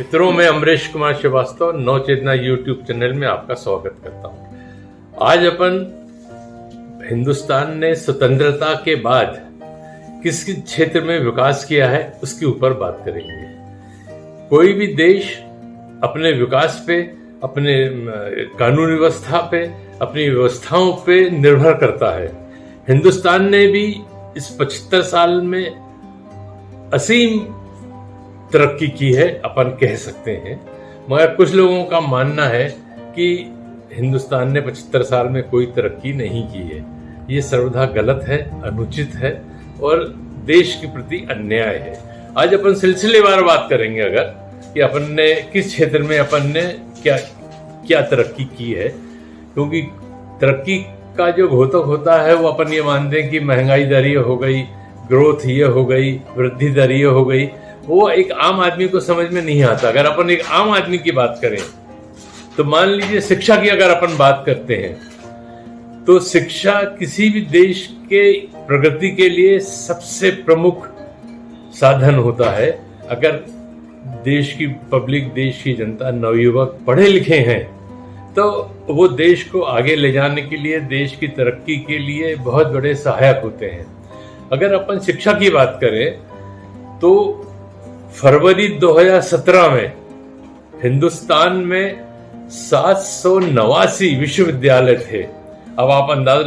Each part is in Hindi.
मित्रों, मैं अमरीश कुमार श्रीवास्तव नव चेतना यूट्यूब चैनल में आपका स्वागत करता हूं। आज अपन हिंदुस्तान ने स्वतंत्रता के बाद किस किस क्षेत्र में विकास किया है उसके ऊपर बात करेंगे। कोई भी देश अपने विकास पे, अपने कानून व्यवस्था पे, अपनी व्यवस्थाओं पे निर्भर करता है। हिंदुस्तान ने भी इस 75 साल में असीम तरक्की की है, अपन कह सकते हैं। मगर कुछ लोगों का मानना है कि हिंदुस्तान ने 75 साल में कोई तरक्की नहीं की है। ये सर्वथा गलत है, अनुचित है और देश के प्रति अन्याय है। आज अपन सिलसिलेवार बात करेंगे अगर कि अपन ने किस क्षेत्र में अपन ने क्या तरक्की की है, क्योंकि तरक्की का जो घोतक होता है वो अपन ये मानते हैं कि महंगाई दर ये हो गई, ग्रोथ ये हो गई, वृद्धि दर ये हो गई। वो एक आम आदमी को समझ में नहीं आता। अगर अपन एक आम आदमी की बात करें तो मान लीजिए शिक्षा की अगर अपन बात करते हैं तो शिक्षा किसी भी देश के प्रगति के लिए सबसे प्रमुख साधन होता है। अगर देश की पब्लिक, देश की जनता, नवयुवक पढ़े लिखे हैं तो वो देश को आगे ले जाने के लिए, देश की तरक्की के लिए बहुत बड़े सहायक होते हैं। अगर अपन शिक्षा की बात करें तो फरवरी 2017 में हिंदुस्तान में 789 विश्वविद्यालय थे। अब आप अंदाज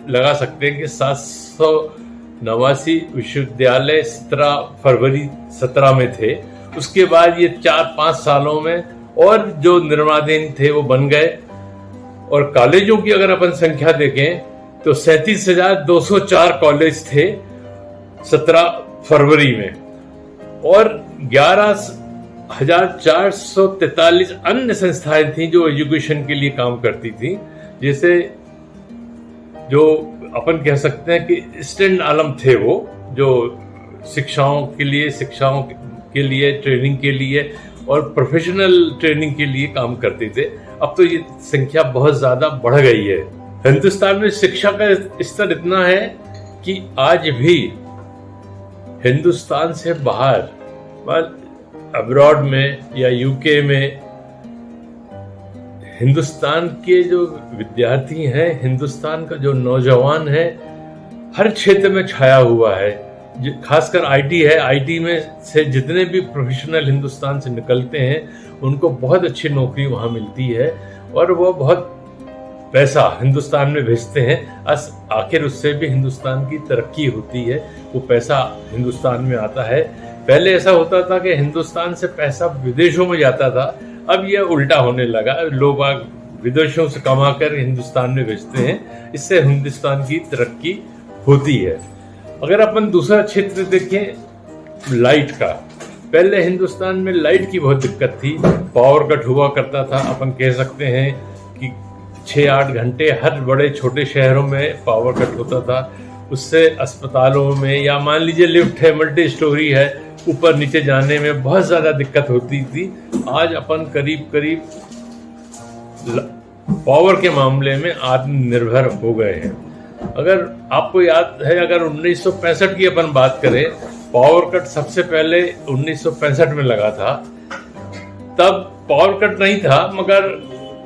लगा सकते हैं कि 789 विश्वविद्यालय 17 फरवरी 17 में थे। उसके बाद ये 4-5 सालों में और जो निर्माणाधीन थे वो बन गए। और कॉलेजों की अगर अपन संख्या देखें तो 37,204 कॉलेज थे 17 फरवरी में और 11,443 अन्य संस्थाएं थी जो एजुकेशन के लिए काम करती थी। जैसे जो अपन कह सकते हैं कि स्टैंड आलम थे, वो जो शिक्षाओं के लिए ट्रेनिंग के लिए और प्रोफेशनल ट्रेनिंग के लिए काम करते थे। अब तो ये संख्या बहुत ज्यादा बढ़ गई है। हिंदुस्तान में शिक्षा का स्तर इतना है कि आज भी हिंदुस्तान से बाहर, अब्रॉड में या यूके में, हिंदुस्तान के जो विद्यार्थी हैं, हिंदुस्तान का जो नौजवान है, हर क्षेत्र में छाया हुआ है। खासकर आईटी है। आईटी में से जितने भी प्रोफेशनल हिंदुस्तान से निकलते हैं उनको बहुत अच्छी नौकरी वहां मिलती है और वो बहुत पैसा हिंदुस्तान में भेजते हैं। आखिर उससे भी हिंदुस्तान की तरक्की होती है, वो पैसा हिंदुस्तान में आता है। पहले ऐसा होता था कि हिंदुस्तान से पैसा विदेशों में जाता था, अब यह उल्टा होने लगा। लोग विदेशों से कमाकर हिंदुस्तान में भेजते हैं, इससे हिंदुस्तान की तरक्की होती है। अगर अपन दूसरा क्षेत्र देखें लाइट का, पहले हिंदुस्तान में लाइट की बहुत दिक्कत थी, पावर कट हुआ करता था। अपन कह सकते हैं कि 6-8 घंटे हर बड़े छोटे शहरों में पावर कट होता था। उससे अस्पतालों में, या मान लीजिए लिफ्ट है, मल्टी स्टोरी है, ऊपर नीचे जाने में बहुत ज्यादा दिक्कत होती थी। आज अपन करीब पावर के मामले में आत्मनिर्भर हो गए हैं। अगर आपको याद है, अगर 1965 की अपन बात करें, पावर कट सबसे पहले 1965 में लगा था। तब पावर कट नहीं था, मगर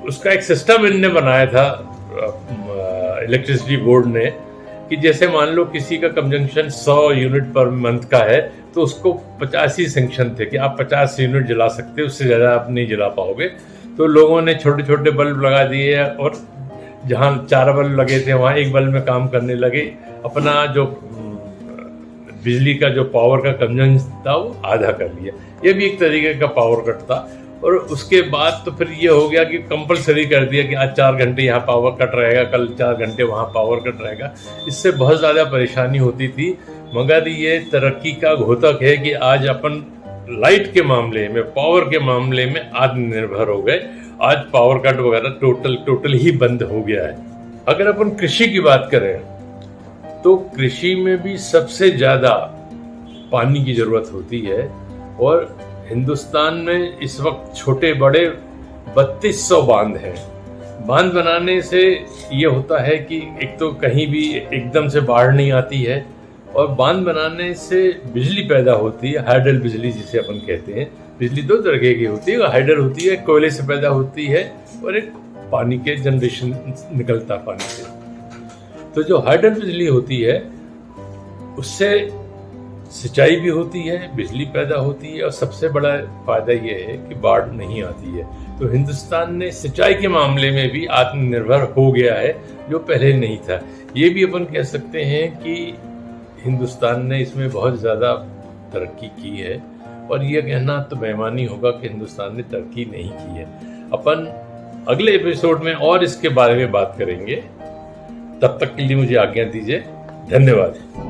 उसका एक सिस्टम इनने बनाया था इलेक्ट्रिसिटी बोर्ड ने, कि जैसे मान लो किसी का कंजम्पशन 100 यूनिट पर मंथ का है तो उसको 50 ही सेंक्शन थे कि आप 50 यूनिट जला सकते हो, उससे ज़्यादा आप नहीं जला पाओगे। तो लोगों ने छोटे छोटे बल्ब लगा दिए और जहाँ 4 बल्ब लगे थे वहाँ 1 बल्ब में काम करने लगे। अपना जो बिजली का जो पावर का कंजम्पशन था वो आधा कर लिया। ये भी एक तरीके का पावर कट था। और उसके बाद तो फिर ये हो गया कि कंपलसरी कर दिया कि आज 4 घंटे यहाँ पावर कट रहेगा, कल 4 घंटे वहाँ पावर कट रहेगा। इससे बहुत ज़्यादा परेशानी होती थी। मगर ये तरक्की का घोतक है कि आज अपन लाइट के मामले में, पावर के मामले में आत्मनिर्भर हो गए। आज पावर कट वगैरह टोटल ही बंद हो गया है। अगर अपन कृषि की बात करें तो कृषि में भी सबसे ज़्यादा पानी की ज़रूरत होती है और हिंदुस्तान में इस वक्त छोटे बड़े 3200 बांध हैं। बांध बनाने से ये होता है कि एक तो कहीं भी एकदम से बाढ़ नहीं आती है और बांध बनाने से बिजली पैदा होती है, हाइडल बिजली जिसे अपन कहते हैं, बिजली दो तरीके की होती है, हाइडल होती है, कोयले से पैदा होती है, और एक पानी के जनरेशन निकलता पानी से। तो जो हाइडल बिजली होती है उससे सिंचाई भी होती है, बिजली पैदा होती है, और सबसे बड़ा फायदा यह है कि बाढ़ नहीं आती है। तो हिंदुस्तान ने सिंचाई के मामले में भी आत्मनिर्भर हो गया है, जो पहले नहीं था। ये भी अपन कह सकते हैं कि हिंदुस्तान ने इसमें बहुत ज़्यादा तरक्की की है, और ये कहना तो बेईमानी होगा कि हिंदुस्तान ने तरक्की नहीं की है। अपन अगले एपिसोड में और इसके बारे में बात करेंगे। तब तक के लिए मुझे आज्ञा दीजिए। धन्यवाद।